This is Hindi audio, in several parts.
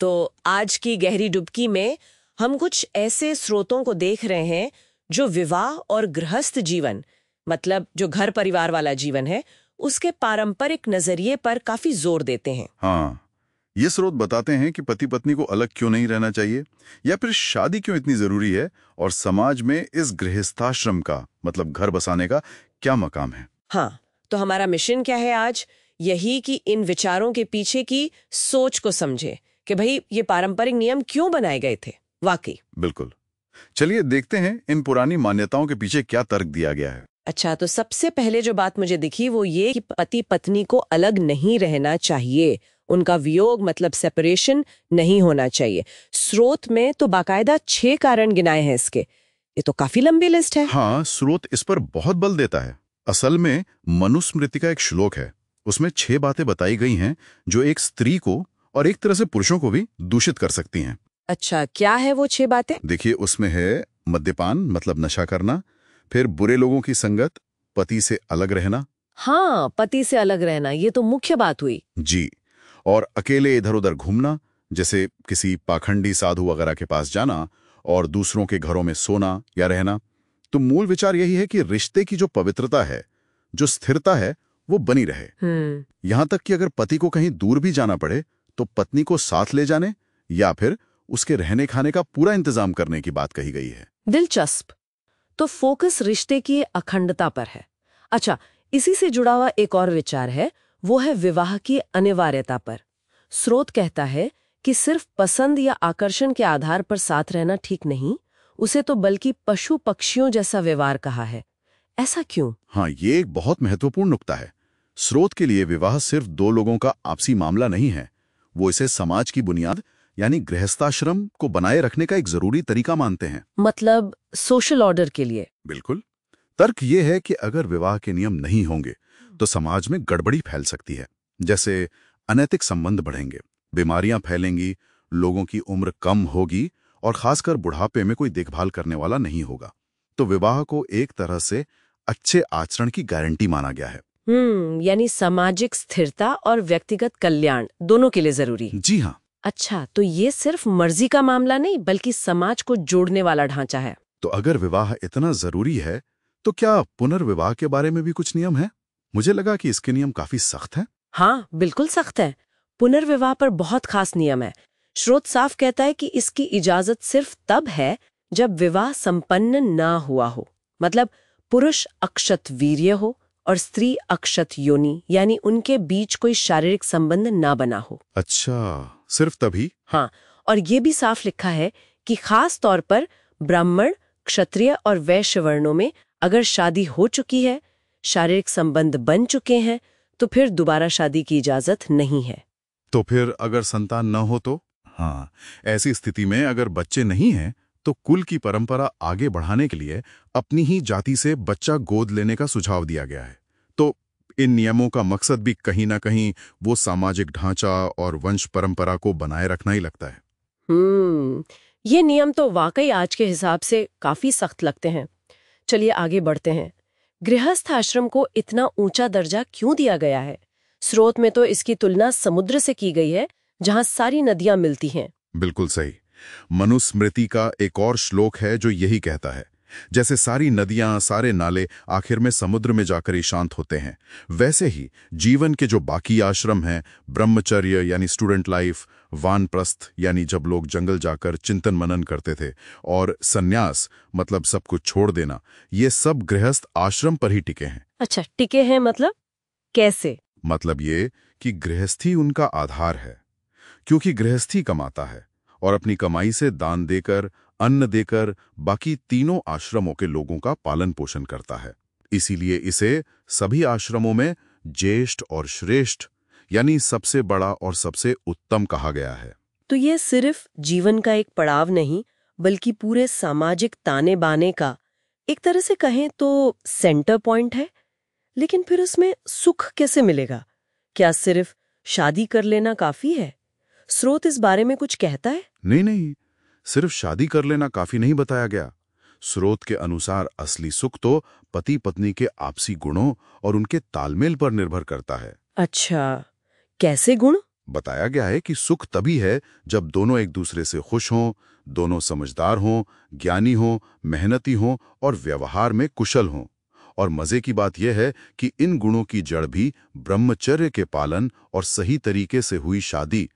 तो आज की गहरी डुबकी में हम कुछ ऐसे स्रोतों को देख रहे हैं जो विवाह और गृहस्थ जीवन, मतलब जो घर परिवार वाला जीवन है, उसके पारंपरिक नजरिए पर काफी जोर देते हैं। हाँ, ये स्रोत बताते हैं कि पति पत्नी को अलग क्यों नहीं रहना चाहिए, या फिर शादी क्यों इतनी जरूरी है, और समाज में इस गृहस्थाश्रम का मतलब घर बसाने का क्या मकाम है। हाँ, तो हमारा मिशन क्या है आज? यही कि इन विचारों के पीछे की सोच को समझे कि भाई ये पारंपरिक नियम क्यों बनाए गए थे। वाकई बिल्कुल। चलिए देखते हैं इन पुरानी मान्यताओं के पीछे क्या तर्क दिया गया है। अच्छा, तो सबसे पहले जो बात मुझे दिखी वो ये कि पति पत्नी को अलग नहीं रहना चाहिए, उनका वियोग मतलब सेपरेशन नहीं होना चाहिए। स्रोत में तो बाकायदा 6 कारण गिनाए हैं इसके। ये तो काफी लंबी लिस्ट है। हाँ, स्रोत इस पर बहुत बल देता है। असल में मनुस्मृति का एक श्लोक है, उसमें 6 बातें बताई गई हैं जो एक स्त्री को और एक तरह से पुरुषों को भी दूषित कर सकती हैं। अच्छा, क्या है वो 6 बातें? देखिए, उसमें है मद्यपान मतलब नशा करना, फिर बुरे लोगों की संगत, पति से अलग रहना। हाँ, पति से अलग रहना, ये तो मुख्य बात हुई। जी। और अकेले इधर उधर घूमना, जैसे किसी पाखंडी साधु वगैरह के पास जाना और दूसरों के घरों में सोना या रहना। तो मूल विचार यही है कि रिश्ते की जो पवित्रता है, जो स्थिरता है, वो बनी रहे। यहां तक कि अगर पति को कहीं दूर भी जाना पड़े तो पत्नी को साथ ले जाने या फिर उसके रहने खाने का पूरा इंतजाम करने की बात कही गई है। दिलचस्प। तो फोकस रिश्ते की अखंडता पर है। अच्छा, इसी से जुड़ा हुआ एक और विचार है, वो है विवाह की अनिवार्यता पर। स्रोत कहता है कि सिर्फ पसंद या आकर्षण के आधार पर साथ रहना ठीक नहीं, उसे तो बल्कि पशु पक्षियों जैसा व्यवहार कहा है। ऐसा क्यों? हाँ, ये एक बहुत महत्वपूर्ण नुक्ता है। स्रोत के लिए विवाह सिर्फ 2 लोगों का आपसी मामला नहीं है, वो इसे समाज की बुनियाद यानी गृहस्थाश्रम को बनाए रखने का एक जरूरी तरीका मानते हैं। मतलब सोशल ऑर्डर के लिए। बिल्कुल। तर्क ये है कि अगर विवाह के नियम नहीं होंगे तो समाज में गड़बड़ी फैल सकती है। जैसे अनैतिक संबंध बढ़ेंगे, बीमारियां फैलेंगी, लोगों की उम्र कम होगी और खासकर बुढ़ापे में कोई देखभाल करने वाला नहीं होगा। तो विवाह को एक तरह से अच्छे आचरण की गारंटी माना गया है। यानी सामाजिक स्थिरता और व्यक्तिगत कल्याण दोनों के लिए जरूरी। जी हाँ। अच्छा, तो ये सिर्फ मर्जी का मामला नहीं बल्कि समाज को जोड़ने वाला ढांचा है। तो अगर विवाह इतना जरूरी है तो क्या पुनर्विवाह के बारे में भी कुछ नियम है? मुझे लगा कि इसके नियम काफी सख्त हैं। हाँ, बिल्कुल सख्त है। पुनर्विवाह पर बहुत खास नियम है। स्रोत साफ कहता है कि इसकी इजाजत सिर्फ तब है जब विवाह संपन्न ना हुआ हो, मतलब पुरुष अक्षत वीर्य हो और स्त्री अक्षत योनि, यानी उनके बीच कोई शारीरिक संबंध ना बना हो। अच्छा, सिर्फ तभी? हाँ, और ये भी साफ लिखा है कि खास तौर पर ब्राह्मण, क्षत्रिय और वैश्य वर्णों में अगर शादी हो चुकी है, शारीरिक संबंध बन चुके हैं, तो फिर दोबारा शादी की इजाजत नहीं है। तो फिर अगर संतान न हो तो? हाँ, ऐसी स्थिति में अगर बच्चे नहीं हैं तो कुल की परंपरा आगे बढ़ाने के लिए अपनी ही जाति से बच्चा गोद लेने का सुझाव दिया गया है। तो इन नियमों का मकसद भी कहीं ना कहीं वो सामाजिक ढांचा और वंश परंपरा को बनाए रखना ही लगता है। ये नियम तो वाकई आज के हिसाब से काफी सख्त लगते हैं। चलिए आगे बढ़ते हैं। गृहस्थ आश्रम को इतना ऊंचा दर्जा क्यों दिया गया है? स्रोत में तो इसकी तुलना समुद्र से की गई है, जहां सारी नदियां मिलती हैं। बिल्कुल सही। मनुस्मृति का एक और श्लोक है जो यही कहता है, जैसे सारी नदियां, सारे नाले आखिर में समुद्र में जाकर ही शांत होते हैं, वैसे ही जीवन के जो बाकी आश्रम हैं, ब्रह्मचर्य यानी स्टूडेंट लाइफ, वानप्रस्थ यानी जब लोग जंगल जाकर चिंतन मनन करते थे, और सन्यास मतलब सब कुछ छोड़ देना, ये सब गृहस्थ आश्रम पर ही टिके हैं। अच्छा, टिके हैं मतलब कैसे? मतलब ये कि गृहस्थी उनका आधार है, क्योंकि गृहस्थी कमाता है और अपनी कमाई से दान देकर, अन्न देकर बाकी तीनों आश्रमों के लोगों का पालन पोषण करता है। इसीलिए इसे सभी आश्रमों में ज्येष्ठ और श्रेष्ठ यानी सबसे बड़ा और सबसे उत्तम कहा गया है। तो ये सिर्फ जीवन का एक पड़ाव नहीं, बल्कि पूरे सामाजिक ताने बाने का एक तरह से कहें तो सेंटर पॉइंट है। लेकिन फिर उसमें सुख कैसे मिलेगा? क्या सिर्फ शादी कर लेना काफी है? स्रोत इस बारे में कुछ कहता है? नहीं, सिर्फ शादी कर लेना काफी नहीं बताया गया। स्रोत के अनुसार असली सुख तो पति पत्नी के आपसी गुणों और उनके तालमेल पर निर्भर करता है। अच्छा, कैसे गुण? बताया गया है कि सुख तभी है जब दोनों एक दूसरे से खुश हों, दोनों समझदार हों, ज्ञानी हों, मेहनती हों और व्यवहार में कुशल हों। और मजे की बात यह है कि इन गुणों की जड़ भी ब्रह्मचर्य के पालन और सही तरीके से हुई शादी,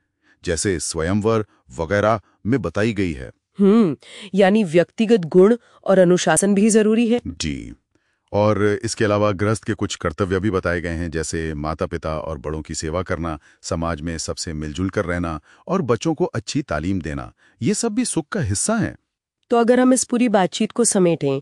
जैसे स्वयंवर वगैरह में बताई गई है। यानी व्यक्तिगत गुण और अनुशासन भी जरूरी है। जी। और इसके अलावा गृहस्थ के कुछ कर्तव्य भी बताए गए हैं, जैसे माता पिता और बड़ों की सेवा करना, समाज में सबसे मिलजुल कर रहना और बच्चों को अच्छी तालीम देना। ये सब भी सुख का हिस्सा है। तो अगर हम इस पूरी बातचीत को समेटें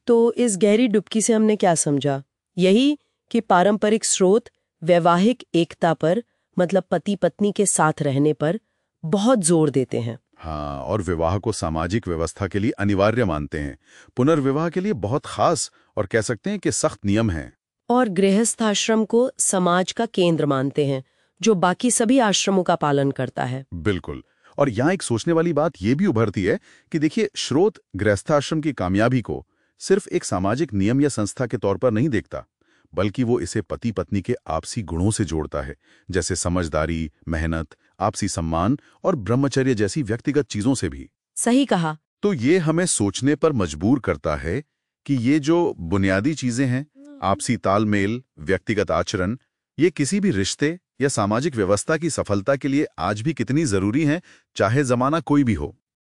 तो इस गहरी डुबकी से हमने क्या समझा? यही कि पारंपरिक स्रोत वैवाहिक एकता पर, मतलब पति पत्नी के साथ रहने पर बहुत जोर देते हैं। हाँ, और विवाह को सामाजिक व्यवस्था के लिए अनिवार्य मानते हैं। पुनर्विवाह के लिए बहुत खास और कह सकते हैं कि सख्त नियम हैं। और गृहस्थ आश्रम को समाज का केंद्र मानते हैं, जो बाकी सभी आश्रमों का पालन करता है। बिल्कुल। और यहाँ एक सोचने वाली बात यह भी उभरती है कि देखिए, स्रोत गृहस्थाश्रम की कामयाबी को सिर्फ एक सामाजिक नियम या संस्था के तौर पर नहीं देखता, बल्कि वो इसे पति पत्नी के आपसी गुणों से जोड़ता है, जैसे समझदारी, मेहनत, आपसी सम्मान और ब्रह्मचर्य जैसी व्यक्तिगत चीजों से भी। सही कहा। तो ये हमें सोचने पर मजबूर करता है कि ये जो बुनियादी चीजें हैं, आपसी तालमेल, व्यक्तिगत आचरण, ये किसी भी रिश्ते या सामाजिक व्यवस्था की सफलता के लिए आज भी कितनी जरूरी हैं, चाहे जमाना कोई भी हो।